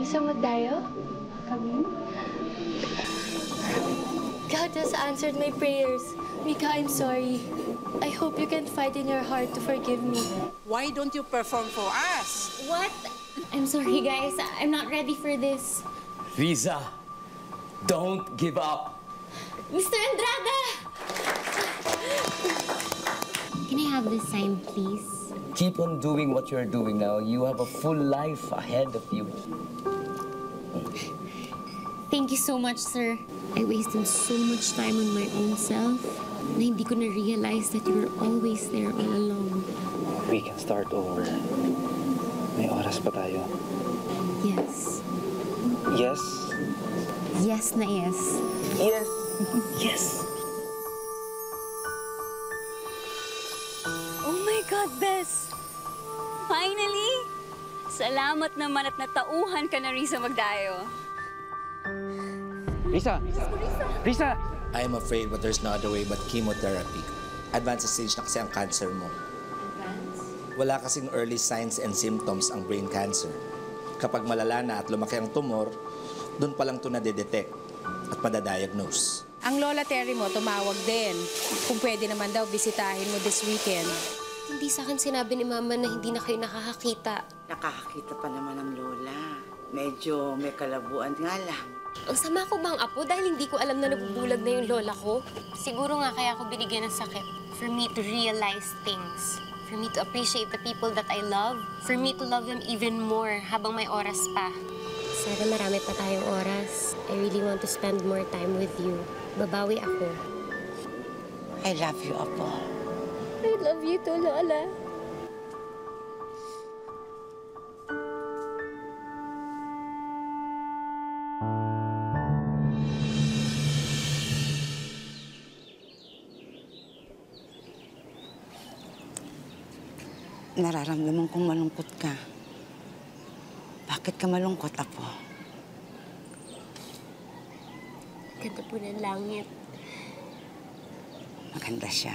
Gusto mo tayo? Kami? God has answered my prayers. Mika, I'm sorry. I hope you can fight in your heart to forgive me. Why don't you perform for us? What? I'm sorry, guys. I'm not ready for this. Riza, don't give up. Mr. Andrada! Can I have this sign, please? Keep on doing what you're doing now. You have a full life ahead of you. Thank you so much, sir. I wasted so much time on my own self na hindi ko na-realize that you were always there all along. We can start over. May oras pa tayo. Yes. Yes? Yes na yes. Yes! Yes! Oh my God, Bes! Finally! Salamat naman at natauhan ka na, Riza Magdayo. Risa! Risa! I am afraid but there's no other way but chemotherapy. Advanced stage na kasi ang cancer mo. Wala kasing early signs and symptoms ang brain cancer. Kapag malala na at lumaki ang tumor, doon pa lang ito nadedetect at padadiagnose. Ang Lola Terry mo tumawag din. Kung pwede naman daw, bisitahin mo this weekend. Hindi sa akin sinabi ni Mama na hindi na kayo nakakakita. Nakakakita pa naman ang Lola. Medyo may kalabuan nga lang. Ang sama ko bang apo dahil hindi ko alam na nabubulag na yung lola ko? Siguro nga kaya ako binigyan ng sakit. For me to realize things. For me to appreciate the people that I love. For me to love them even more habang may oras pa. Sana marami pa tayong oras. I really want to spend more time with you. Babawi ako. I love you, Apo. I love you too, Lola. Nararamdaman kong malungkot ka. Bakit ka malungkot, Apo? Ganda po ng langit. Maganda siya.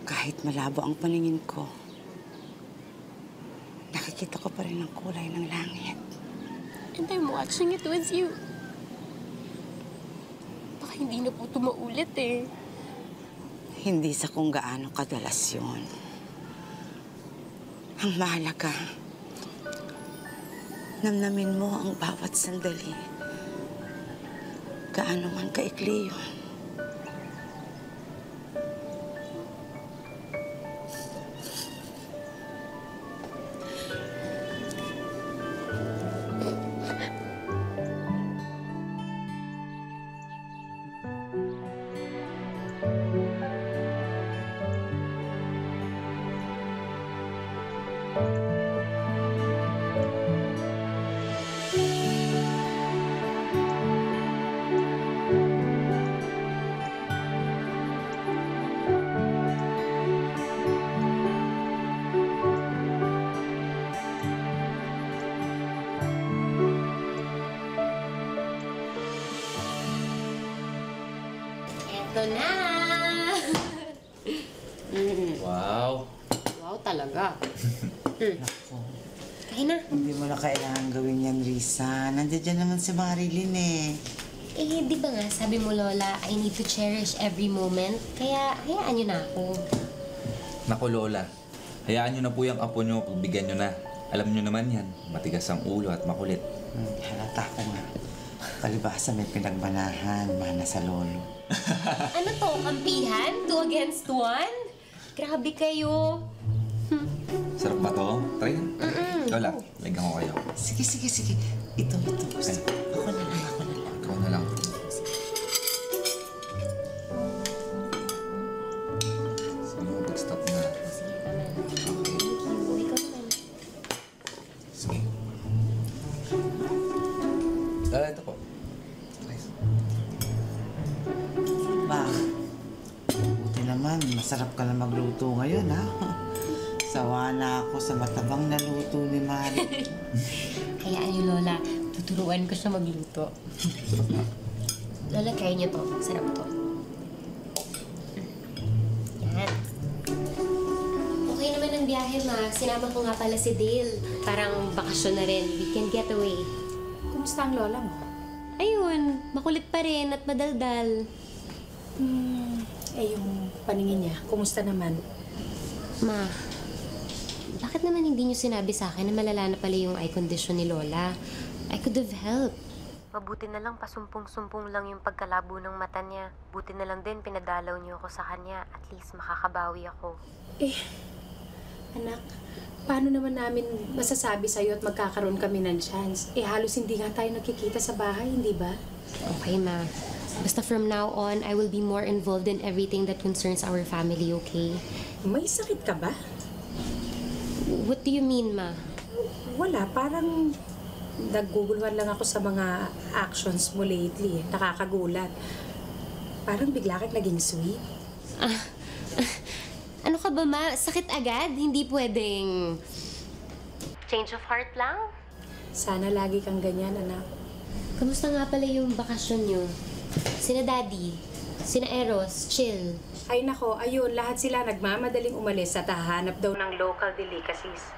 Kahit malabo ang paningin ko, nakikita ko pa rin ang kulay ng langit. And I'm watching it with you. Baka hindi na po ito maulit eh. Hindi sa kung gaano kadalas yun. Ang mahalaga, namnamin mo ang bawat sandali. Gaano man kaikli yun. Ito na! Wow. Wow talaga. Kain na. Hindi mo na kailangan gawin yan, Risa. Nandiyan naman si Marilyn eh. Eh, di ba nga, sabi mo, Lola, I need to cherish every moment. Kaya, hayaan niyo na ako. Naku, Lola. Hayaan nyo na po yung apo nyo, pagbigyan nyo na. Alam nyo naman yan, matigas ang ulo at makulit. Halata ko nga. Palibasa may pinagbanahan, mana sa lolo. Ano to, kampihan? 2 against 1? Grabe kayo. Sarap ba to? Try yan. Lola, lagyan ko kayo. Sige, sige, sige. Ito. Gusto. Ako na lang. Ikaw na lang. Sige, mag-stop na. Sige. Lola, ito po. Nice. Ba, buti naman. Masarap ka na magluto ngayon, ha? Sawa na ako sa matabang na luto ni Mari. Hayaan niyo, Lola. Tuturuan ko siya magluto. Lola, try niyo to. Sarap to. Yan. Okay naman ang biyahe biyahe, ma. Sinama ko nga pala si Dale. Parang bakasyon na rin. Weekend getaway. Kumusta ang lola mo? Ayun, makulit pa rin at madaldal. Yung paningin niya, kumusta naman? Ma, bakit naman hindi niyo sinabi sa akin na malala na pala yung eye condition ni Lola? I could have helped. Mabuti na lang pasumpong-sumpong lang yung pagkalabo ng mata niya. Buti na lang din pinadalaw niyo ako sa kanya. At least makakabawi ako. Anak, paano naman namin masasabi sa'yo at magkakaroon kami ng chance? Halos hindi nga tayo nakikita sa bahay, hindi ba? Okay, ma. Basta from now on, I will be more involved in everything that concerns our family, okay? May sakit ka ba? What do you mean, ma? Wala, parang naguguluhan lang ako sa mga actions mo lately. Nakakagulat. Parang bigla kang naging sweet. Ano ka ba, ma? Sakit agad? Hindi pwedeng... change of heart lang? Sana lagi kang ganyan, anak. Kamusta nga pala yung bakasyon niyo? Sina Daddy, sina Eros, chill. Ay nako, ayun, lahat sila nagmamadaling umalis at hahanap daw ng local delicacies.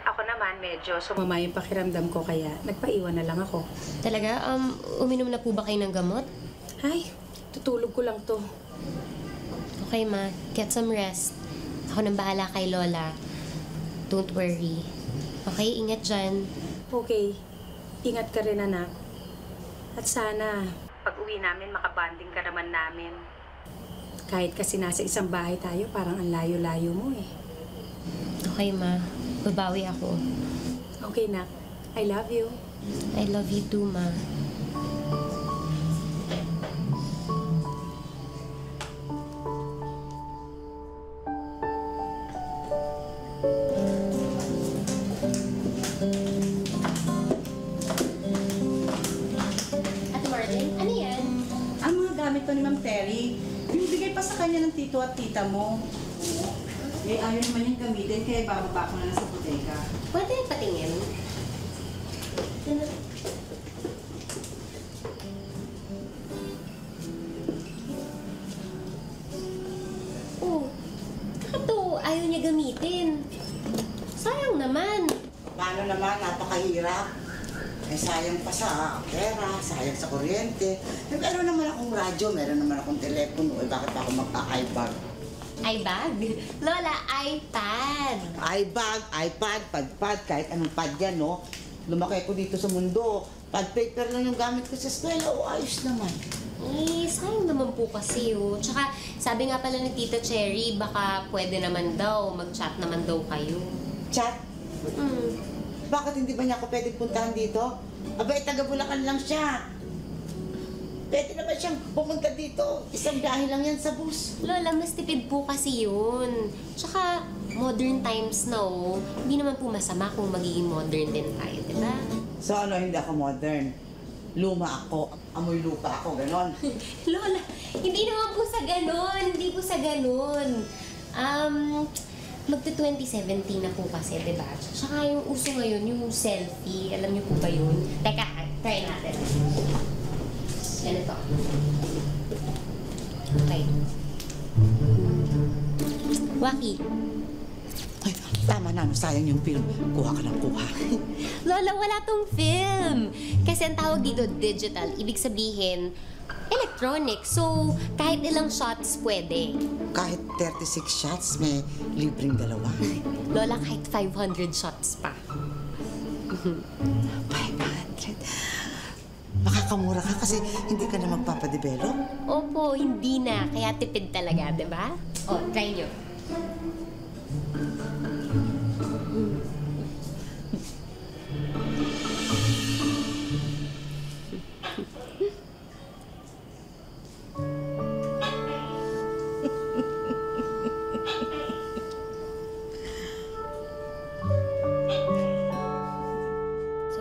Ako naman, medyo sumama yung pakiramdam ko kaya nagpaiwan na lang ako. Talaga? Uminom na po ba kayo ng gamot? Ay, tutulog ko lang to. Okay, ma. Get some rest. Ako nang bahala kay Lola. Don't worry. Okay, ingat dyan. Okay, ingat ka rin, anak. At sana, pag uwi namin, makabanding ka naman namin. Kahit kasi nasa isang bahay tayo, parang ang layo-layo mo eh. Okay, ma. Babawi ako. Okay, nak. I love you. I love you too, ma. Ate Marlene, ano yan? Ang mga gamit to ni Ma'am Terry, yung bigay pa sa kanya ng tito at tita mo. Ayaw naman yung gamitin, kaya bababa ko na lang sa bodega. Pwede patingin? Oh, bakit to ayaw niya gamitin? Sayang naman. Paano naman, napakahirap. Sayang pa sa pera, sayang sa kuryente. Meron naman akong radyo, meron naman akong telepono. Bakit ako magka-iBag? iBag? Lola, iPad. iBag, iPad, padpad, kahit anong pad yan, no? Lumaki ko dito sa mundo. Pad paper lang yung gamit ko sa eskwela. Ayos naman. Sayang naman po kasi, oh. Tsaka, sabi nga pala ni Tita Cherry, baka pwede naman daw, mag-chat naman daw kayo. Chat? Bakit hindi ba niya ako pwede puntahan dito? Abay, taga Bulacan lang siya. Pwede naman siyang pumunta dito. Isang dahil lang yan sa bus. Lola, mas tipid po kasi yun. Tsaka, modern times na, oh. Hindi naman po masama kung magiging modern din tayo, di ba? So ano, hindi ako modern? Luma ako, amoy lupa ako, ganon. Lola, hindi naman po sa ganon. Hindi po sa ganon. Magta-2017 na po kasi, di ba? Tsaka yung uso ngayon, yung selfie. Alam niyo po ba yun? Teka, try natin. Ganito. Okay. Waki. Ay, tama na, sayang yung film. Kuha ka ng kuha. Lola, wala tong film. Kasi ang tawag dito, digital. Ibig sabihin, electronic. So, kahit ilang shots pwede. Kahit 36 shots, may libreng dalawa. Lola, kahit 500 shots pa. 500? Makakamura ka kasi hindi ka na magpapadevelop? Opo, hindi na. Kaya tipid talaga, di ba? O, try nyo.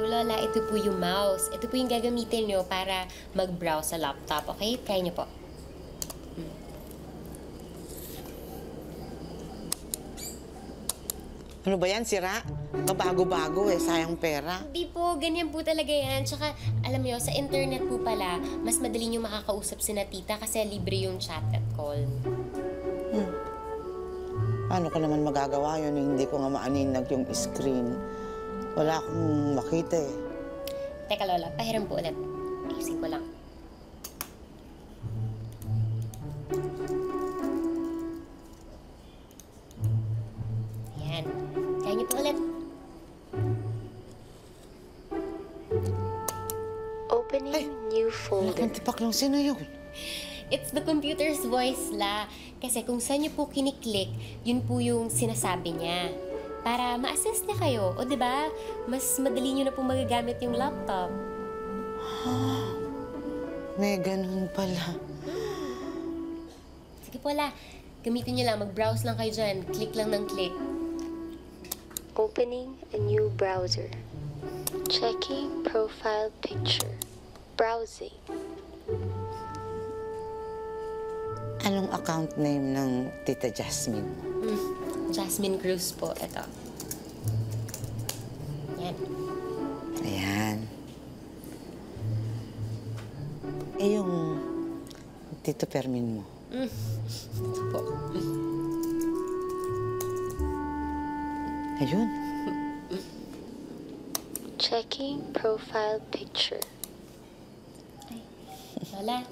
Lola, ito po yung mouse. Ito po yung gagamitin nyo para mag-browse sa laptop. Okay? Try nyo po. Ano ba yan, sira? Kabago-bago sayang pera. Hindi po, ganyan po talaga yan. Tsaka, alam nyo, sa internet po pala, mas madali nyo makakausap si na tita kasi libre yung chat at call. Paano ko naman magagawa yun? Hindi ko nga maaninag yung screen. Wala akong makita eh. Teka, Lola, pahiram po ulit. Ayusin ko lang. Ayan. Kaya niyo po ulit. Opening new folder. Ang tipak lang, sino yun? It's the computer's voice, La. Kasi kung saan niyo po kiniklik, yun po yung sinasabi niya. Para ma-assist niya kayo. O, di ba? Mas madali niyo na po magagamit yung laptop. May ganun pala. Sige po, La. Gamitin niyo lang. Mag-browse lang kayo dyan. Click lang ng click. Opening a new browser. Checking profile picture. Browsing. Anong account name ng Tita Jasmine? Jasmine Cruz po. Ito. Yan. Ayan. Eh, yung Tito Fermin mo. Ito po. Ayun. Checking profile picture. Lola,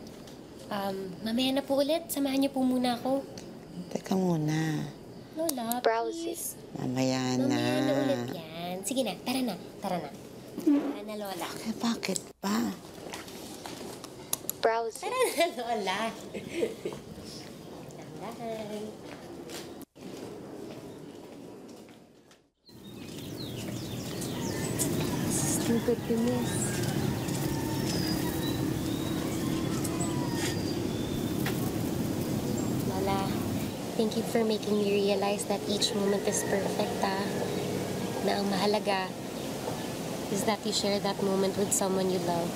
mamaya na po ulit. Samahan niyo po muna ako. Teka muna. Lola, Browsing. please. Mamaya na. Mamaya na ulit yan. Sige na, tara na. Tara na. Tara na, Lola. Eh, bakit pa? Browsing. Tara na, Lola. Dahan-dahan. Stupid to miss. Lola, thank you for making me realize that each moment is perfect, na ang mahalaga is that you share that moment with someone you love.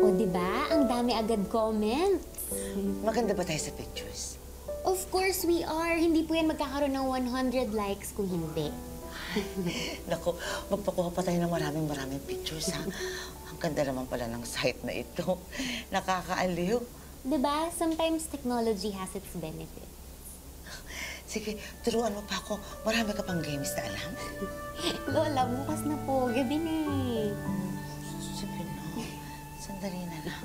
O, diba? Ang dami agad comments. Maganda ba tayo sa pictures? Of course we are. Hindi po yan magkakaroon ng 100 likes kung hindi. Naku, magpakuha pa tayo ng maraming pictures, ha? Ang ganda naman pala ng site na ito. Nakakaaliw. Diba? Sometimes technology has its benefits. Sige, turuan mo pa ako. Marami ka pang games na alam. Lola, bukas na po. Gabi na eh. Sige na. Sandali na lang.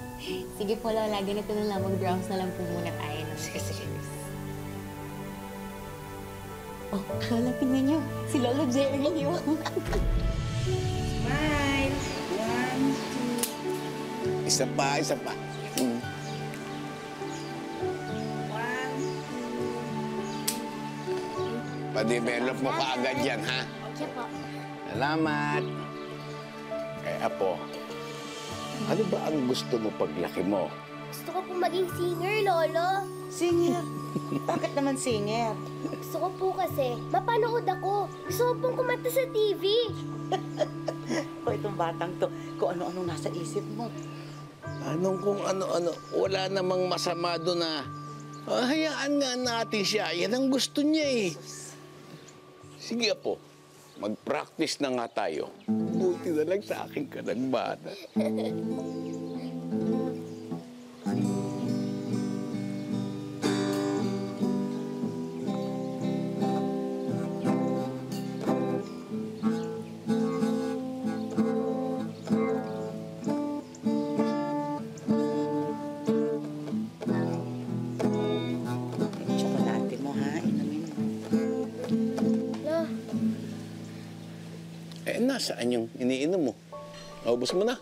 Sige po, Lola. Ganito na lang. Mag-browse na lang po muna tayo. Sige. Oh, Lola, tingnan niyo. Si Lolo Jerry yun. Smile. 1, 2. Isa pa. Pa-develop mo kaagad yan, ha? Okay po. Salamat. Eh, Apo, ano ba ang gusto mo paglaki mo? Gusto ko po maging singer, Lolo. Singer? Bakit naman singer? Gusto ko po kasi mapanood ako. Gusto ko pong kumanta sa TV. O, itong batang to, kung ano-anong nasa isip mo. Anong kung ano-ano? Wala namang masama doon na hayaan nga natin siya. Yan ang gusto niya eh. Sige po, mag-practice na nga tayo. Buti na lang sa akin ka ng bata. Tsokolate mo, ha? Inumin mo. Eh, nasaan yung iniinom mo? Naubos mo na.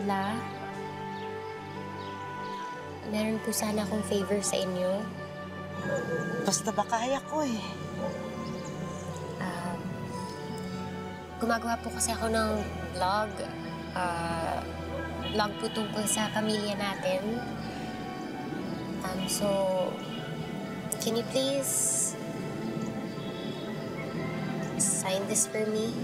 La, meron po sana akong favor sa inyo. Basta ba kaya ko eh. Gumagawa po kasi ako ng vlog. Vlog po tungkol sa pamilya natin. So, can you please sign this for me?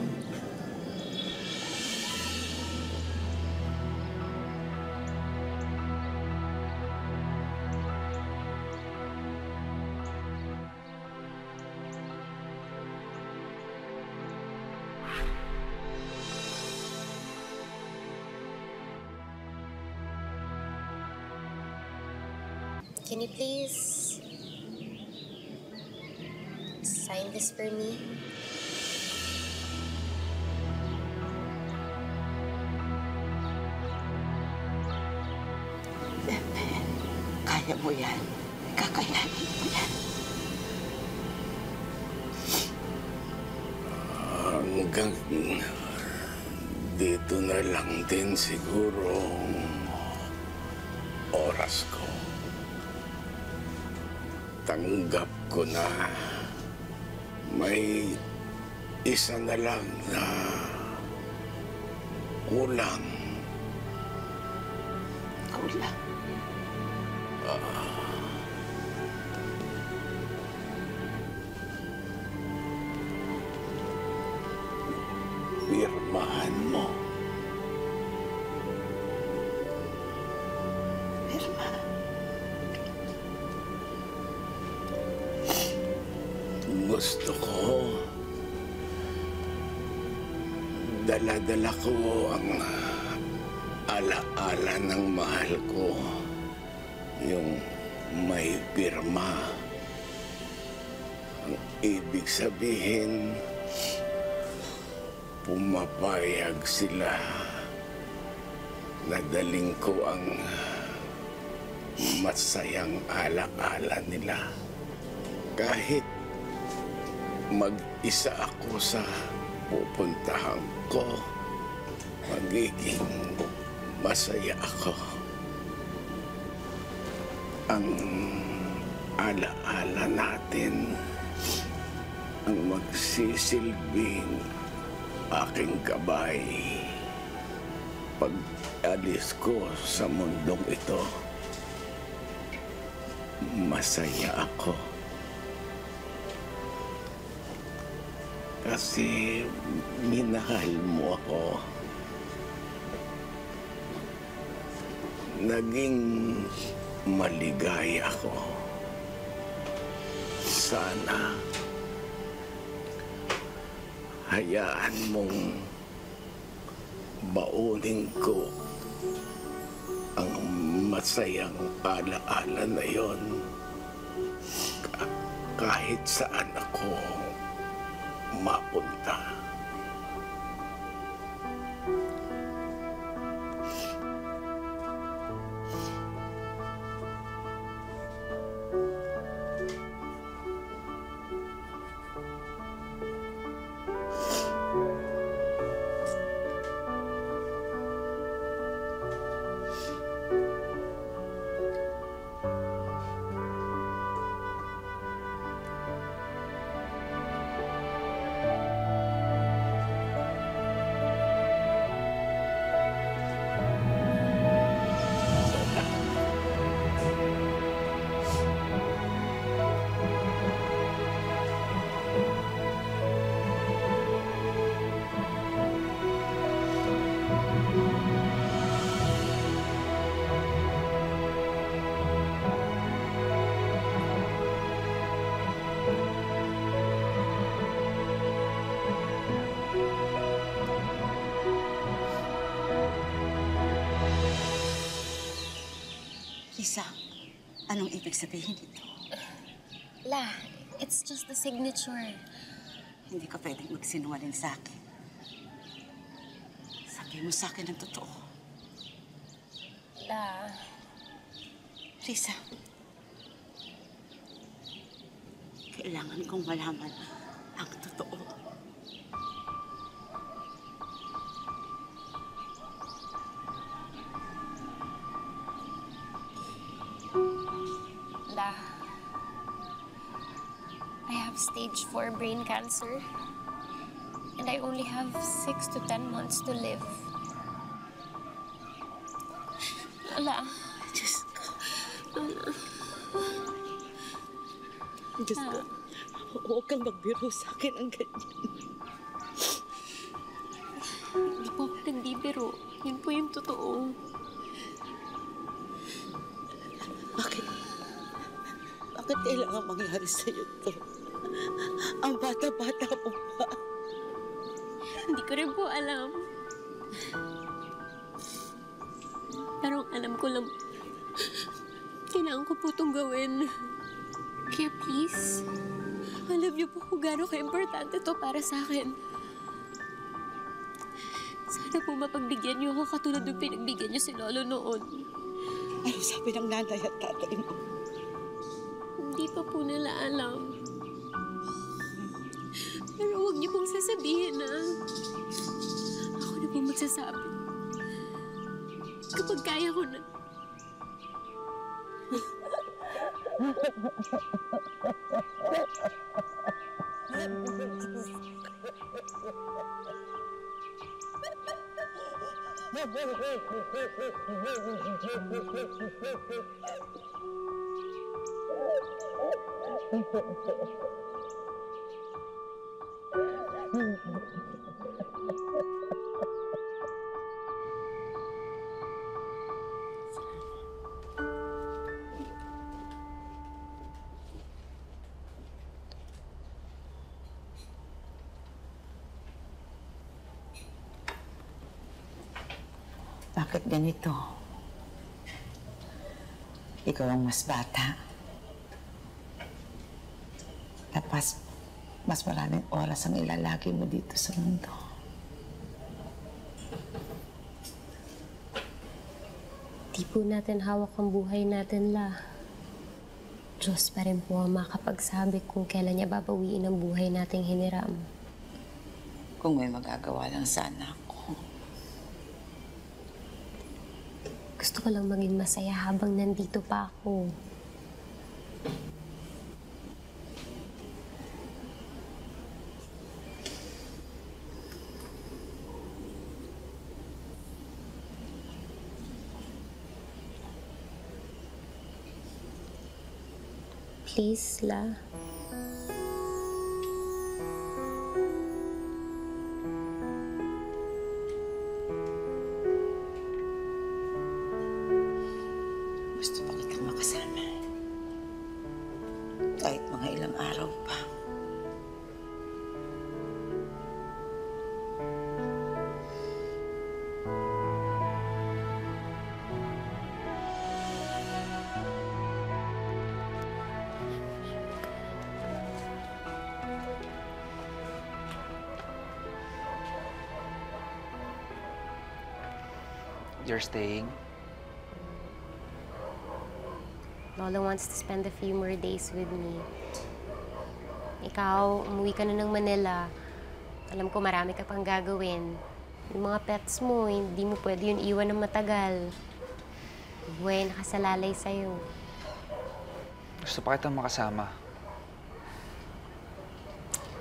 Can you please sign this for me? Bebe, kaya mo yan. Kakayanin mo yan. Hanggang dito na lang din siguro oras ko. Tanggap ko na may isa na lang na kulang. Kulang? Pirmahan mo. Pirma. Gusto ko dala-dala ko ang ala-ala ng mahal ko. Yung may pirma. Ang ibig sabihin, pumapayag sila na daling ko ang masayang ala-ala nila. Kahit mag-isa ako sa pupuntahan ko, magiging masaya ako. Ang ala-ala natin ang magsisilbing aking gabay pag alis ko sa mundong ito. Masaya ako. Kasi minahal mo ako. Naging maligaya ako. Sana hayaan mong baunin ko ang masayang ala-ala na yon kahit saan ako mapunta. Lisa, anong ibig sabihin nito? La, it's just the signature. Hindi ka pwedeng magsinungaling sa akin. Sabi mo sa akin ang totoo. La, Lisa, kailangan kong malaman ang totoo. have stage 4 brain cancer. And I only have 6 to 10 months to live. Lola. Diyos ko. Lola. Diyos ko. Huwag kang magbiro sa akin ang ganyan. Hindi po ako nagbibiro. Yun po yung totoo. Bakit kailangan mangyari sa'yo to? Ang bata-bata mo pa. Hindi ko rin po alam. Pero alam ko lang, kailangan ko po itong gawin. Kaya please, alam niyo po kung gaano ka-importante to para sa akin. Sana po mapagbigyan niyo ako katulad ng pinagbigyan niyo si Lolo noon. Ano sabi ng nanay at tatay mo? Hindi pa po nila alam. Pero huwag niyo pong sasabihin na ako na po magsasabi. Kapag kaya ko na. Bakit ganito? Ikaw ang mas bata. Tapos, mas maraming oras ang ilalagay mo dito sa mundo. Di po natin hawak ang buhay natin, La. Diyos pa rin po ang makapagsabi kung kailan niya babawiin ang buhay nating hiniram. Kung may magagawa lang sana ako. Gusto ko lang maging masaya habang nandito pa ako. Please, La. Gusto pa kitang makasama. Kahit mga ilang araw pa. You're staying? Lola wants to spend a few more days with me. Ikaw, umuwi ka na ng Manila. Alam ko marami ka pang gagawin. Yung mga pets mo, hindi mo pwede yun iwan ng matagal. Buhay nakasalalay sa'yo. Gusto pa kitang makasama.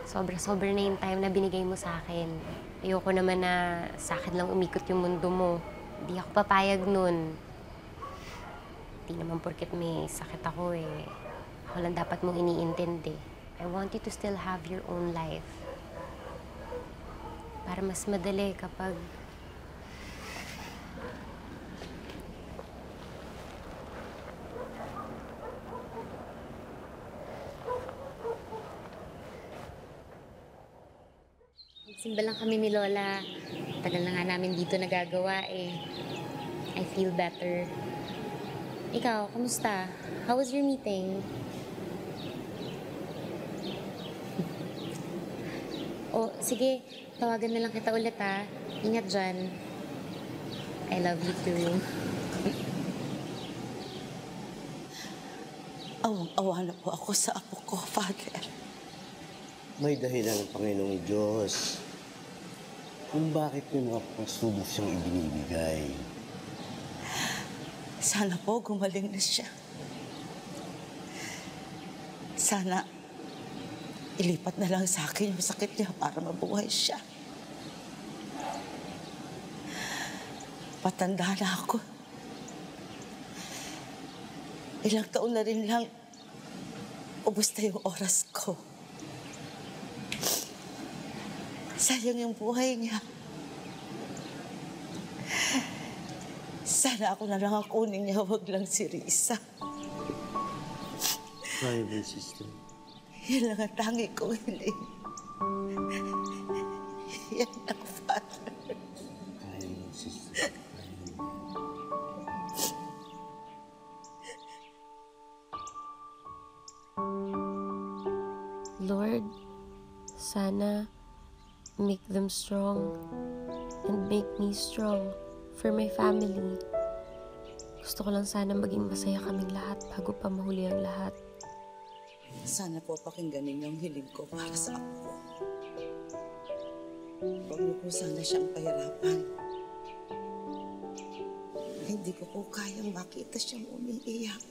Sobra-sobra na yung time na binigay mo sa akin. Ayoko naman na sa akin lang umikot yung mundo mo. Hindi ako papayag nun. Hindi naman porket may sakit ako eh. Ako lang dapat mong iniintindi. I want you to still have your own life. Para mas madali kapag... Simba lang kami ni Lola. Tagal na nga namin dito nagagawa eh. I feel better. Ikaw, kamusta? How was your meeting? Oh, sige. Tawagan na lang kita ulit ha. Ingat dyan. I love you too. Awang-awa na po ako sa apo ko, Father. May dahilan ng Panginoong Diyos kung bakit may mga pagsubok siyang ibinibigay. Sana po gumaling na siya. Sana ilipat na lang sa akin yung sakit niya para mabuhay siya. Patanda na ako. Ilang taon na rin lang, ubos na yung oras ko. Sayang yung buhay niya. Sana ako na lang ang kunin niya, wag lang si Risa. Private sister. Yan lang ang tangi kong hiling. Yan ang Father. Private sister. Lord, sana make them strong and make me strong for my family. Gusto ko lang sana maging masaya kaming lahat bago pa mahuli ang lahat. Sana po pakingganin yung hiling ko para sa ako. Huwag niyo po sana siyang pahirapan. Hindi ko po kayang makita siyang umiiyak.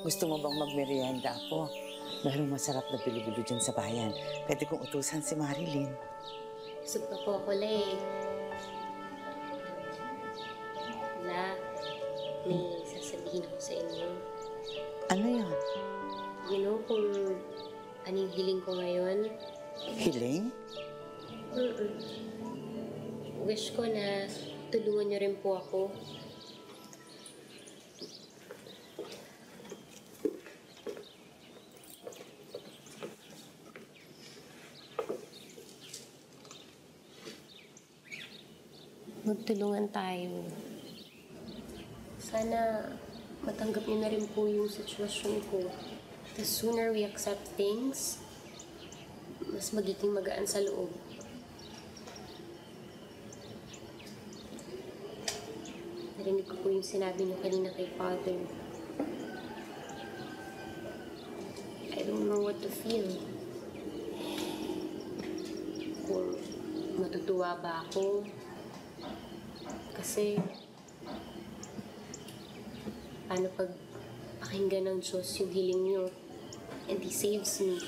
Gusto mo bang magmerienda ako? Merong masarap na bilo-bilo dyan sa bayan. Pwede kong utusan si Marilyn. Busog pa po ako, Lay. La, may sasabihin ako sa inyo. Ano yun? You know kung anong hiling ko ngayon? Hiling? Wish ko na tulungan niyo rin po ako. Magtulungan tayo. Sana matanggap niyo na rin po yung sitwasyon ko. The sooner we accept things, mas magiging magaan sa loob. Narinig ko po yung sinabi niyo kanina kay Father. I don't know what to feel. Kung matutuwa ba ako, kasi paano pag pakinggan ng Diyos yung hiling niyo and He saves me?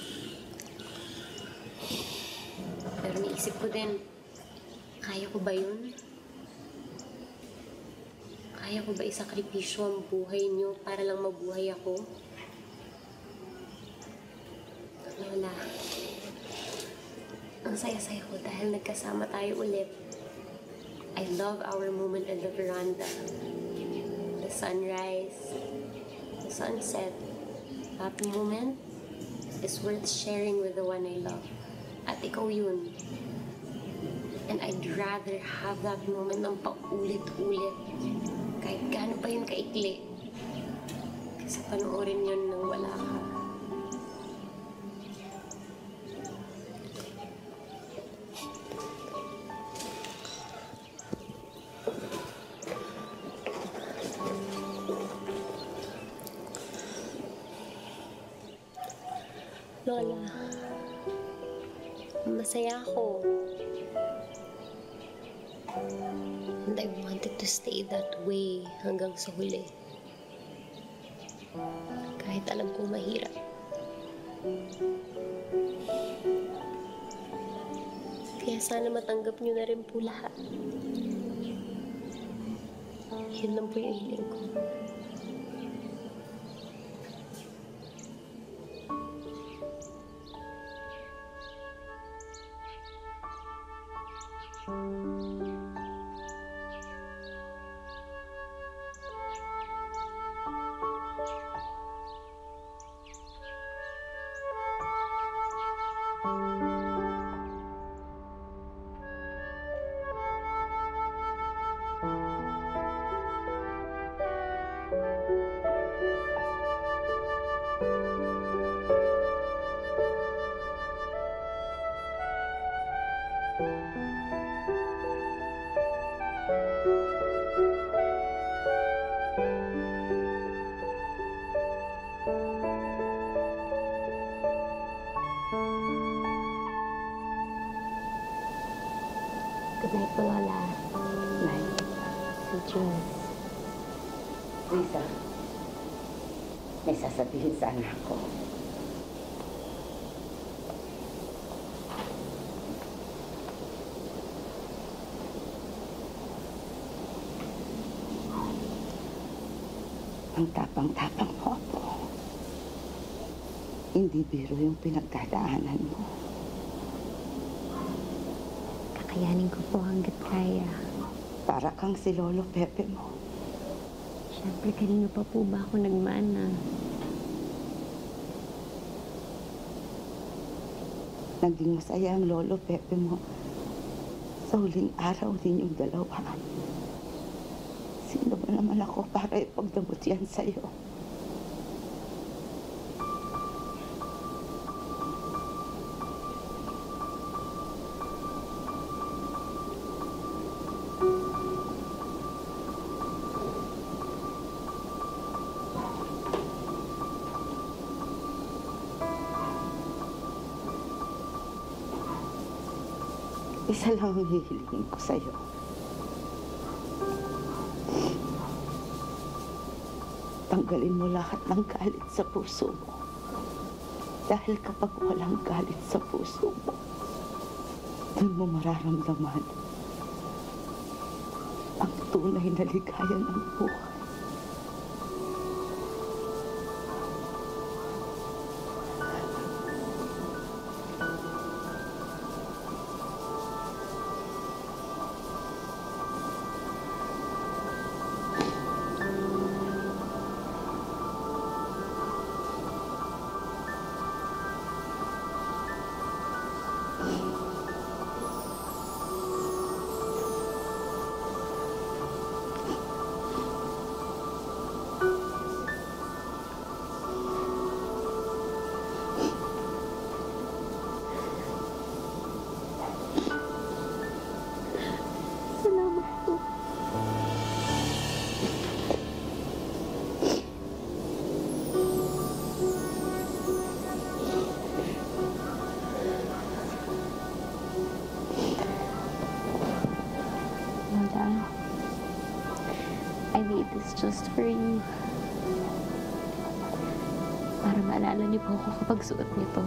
Pero naisip ko din, kaya ko ba yun? Kaya ko ba isakripisyo ang buhay niyo para lang mabuhay ako? Lola, ang saya-saya ko dahil nagkasama tayo ulit. I love our moment at the veranda. The sunrise, the sunset. That moment is worth sharing with the one I love. At ikaw yun. And I'd rather have that moment ng paulit-ulit. Kahit gaano pa yun kaikli. Kasi panoorin yun nang wala ka. Lola, masaya ako. And I wanted to stay that way hanggang sa huli. Kahit alam kong mahirap. Kaya sana matanggap niyo na rin po lahat. Yun lang po yung hiling ko. Good night po, Lola. Night. Sweet dreams. Risa, may sasabihin sana ako. Ang tapang-tapang mo, Apo. Hindi biro yung pinagdadaanan mo. Kakayanin ko po hanggat kaya. Para kang si Lolo Pepe mo. Siyempre, kanino pa po ba ako nagmana? Naging masaya ang Lolo Pepe mo sa huling araw ninyong dalawa. Sino ba naman ako para ipagdamot yan sa'yo? Isa lang ang hihilingin ko sa'yo. Tanggalin mo lahat ng galit sa puso mo. Dahil kapag walang galit sa puso mo, doon mo mararamdaman ang tunay na ligaya ng buhay. I made this just for you. Para maalala niyo po ako kapag suot nito.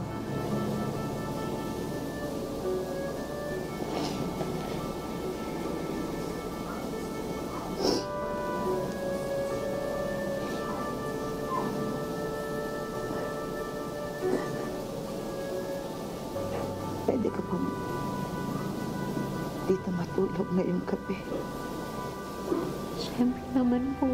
Pwede ka pong dito matulog ngayong gabi. Siyempre naman po.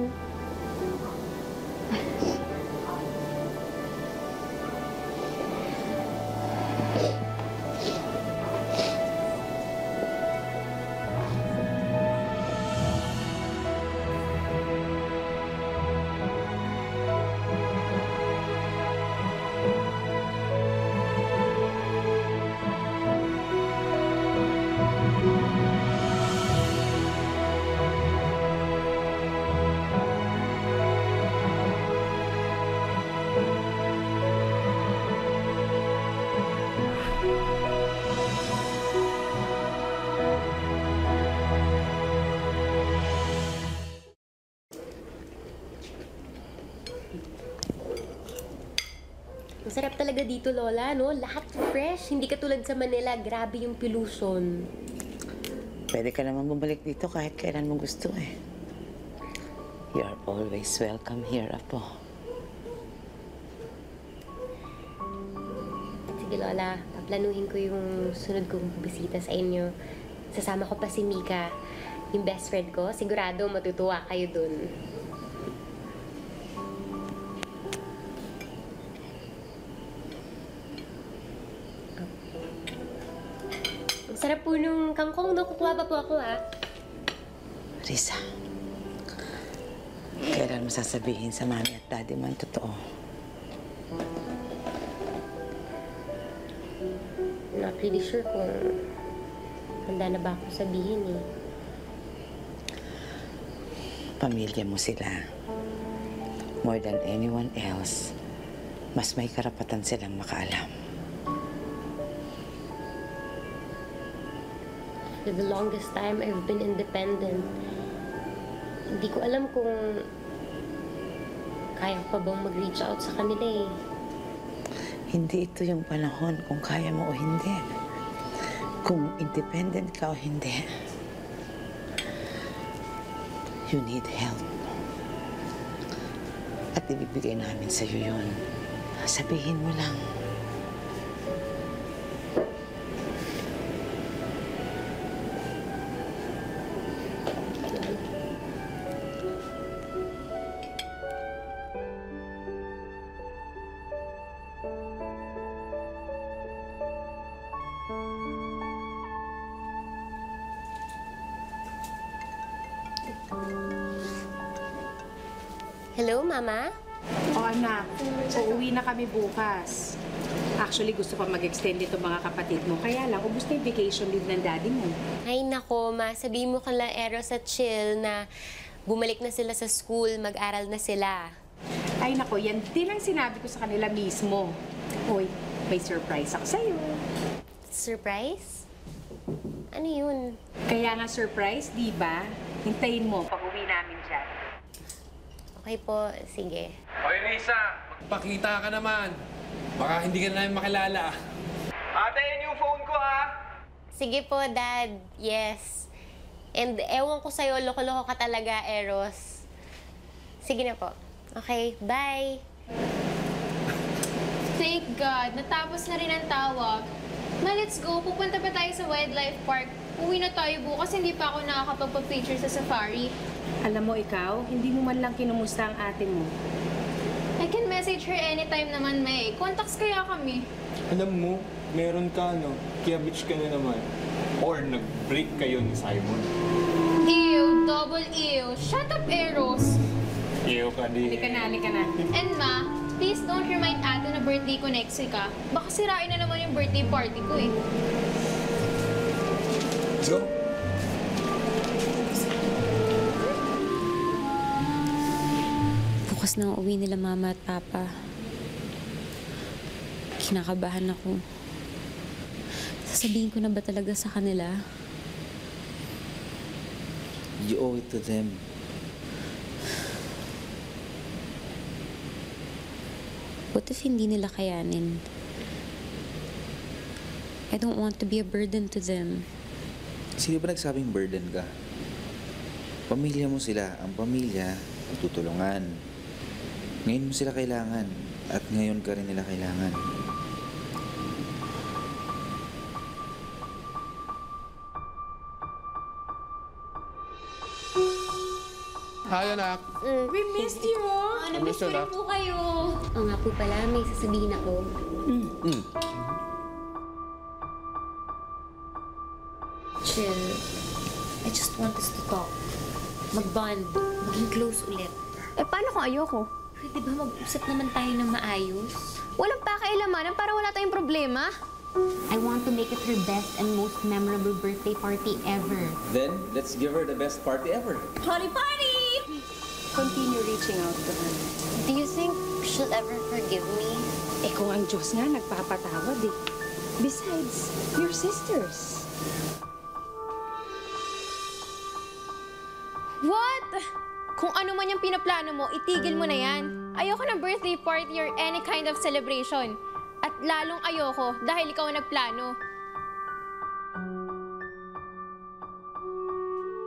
Ang sarap talaga dito, Lola, no? Lahat fresh. Hindi katulad sa Manila. Grabe yung pollution. Pwede ka naman bumalik dito kahit kailan mo gusto eh. You are always welcome here, Apo. Sige, Lola. Paplanuhin ko yung sunod kong bisita sa inyo. Sasama ko pa si Mika, yung best friend ko. Sigurado matutuwa kayo dun. Sarap po nung kangkong, no? Kukuha pa po ako, ha? Risa, kailan mo sasabihin sa mami at daddy mo ang totoo? Not really sure kung handa na ba ako sabihin, eh. Pamilya mo sila. More than anyone else, mas may karapatan silang makaalam. For the longest time, I've been independent. Hindi ko alam kung kaya pa bang mag-reach out sa kanila eh. Hindi ito yung panahon kung kaya mo o hindi. Kung independent ka o hindi. You need help. At ibibigay namin sa'yo yun. Sabihin mo lang. Hello, Mama? O anak, uuwi na kami bukas. Actually, gusto pa mag-extend ito mga kapatid mo. Kaya lang, ubus na yung vacation leave ng daddy mo. Ay, nako, Ma. Sabihin mo kala Eros at Chill na bumalik na sila sa school, mag-aral na sila. Ay nako, yan din ang sinabi ko sa kanila mismo. Hoy, may surprise ako sa'yo. Surprise? Ano yun? Kaya nga surprise, di ba? Hintayin mo pag-uwi namin dyan. Okay po, sige. Hoy, Risa! Magpakita ka naman. Baka hindi ka na namin makilala. Ate, yun yung phone ko, ha? Sige po, Dad. Yes. And ewan ko sa'yo, loko-loko ka talaga, Eros. Sige na po. Okay, bye. Thank God, natapos na rin ang tawag. Ma, let's go. Pupunta pa tayo sa wildlife park. Uwi na tayo bukas, hindi pa ako nakakapagpa-picture sa safari. Alam mo ikaw, hindi mo man lang kinumusta ang ate mo. I can message her anytime naman, May. Contacts kaya kami. Alam mo, meron ka, no? Kaya bitch ka na naman. Or nag-break kayo ni Simon. Ew, double ew. Shut up, Eros. Ew ka din. Halika na, halika na. And Ma, please don't remind ate na birthday ko next week, ah. Baka sirain na naman yung birthday party ko, eh. Let's go. Bukas na ang uwi nila Mama at Papa. Kinakabahan ako. Sasabihin ko na ba talaga sa kanila? You owe it to them. What if hindi nila kayanin? I don't want to be a burden to them. Sino ba nagsabing burden ka? Pamilya mo sila. Ang pamilya, tutulungan. Ngayon mo sila kailangan. At ngayon ka rin nila kailangan. Hi, anak. We missed you. Na-miss you, anak. po kayo. Oo nga po pala, may sasabihin ako. Chill. I just want us to talk. Mag-bond. Maging close ulit. Eh, paano kung ayoko? Pwede ba mag-usap naman tayo ng maayos? Walang pakailaman para wala tayong problema. I want to make it her best and most memorable birthday party ever. Then, let's give her the best party ever. Party, party! Continue reaching out to her. Do you think she'll ever forgive me? Eh kung ang Diyos nga nagpapatawad eh. Besides, your sisters. What? Kung ano man yung pinaplano mo, itigil mo na yan. Ayoko ng birthday party or any kind of celebration. At lalong ayoko dahil ikaw ang nagplano.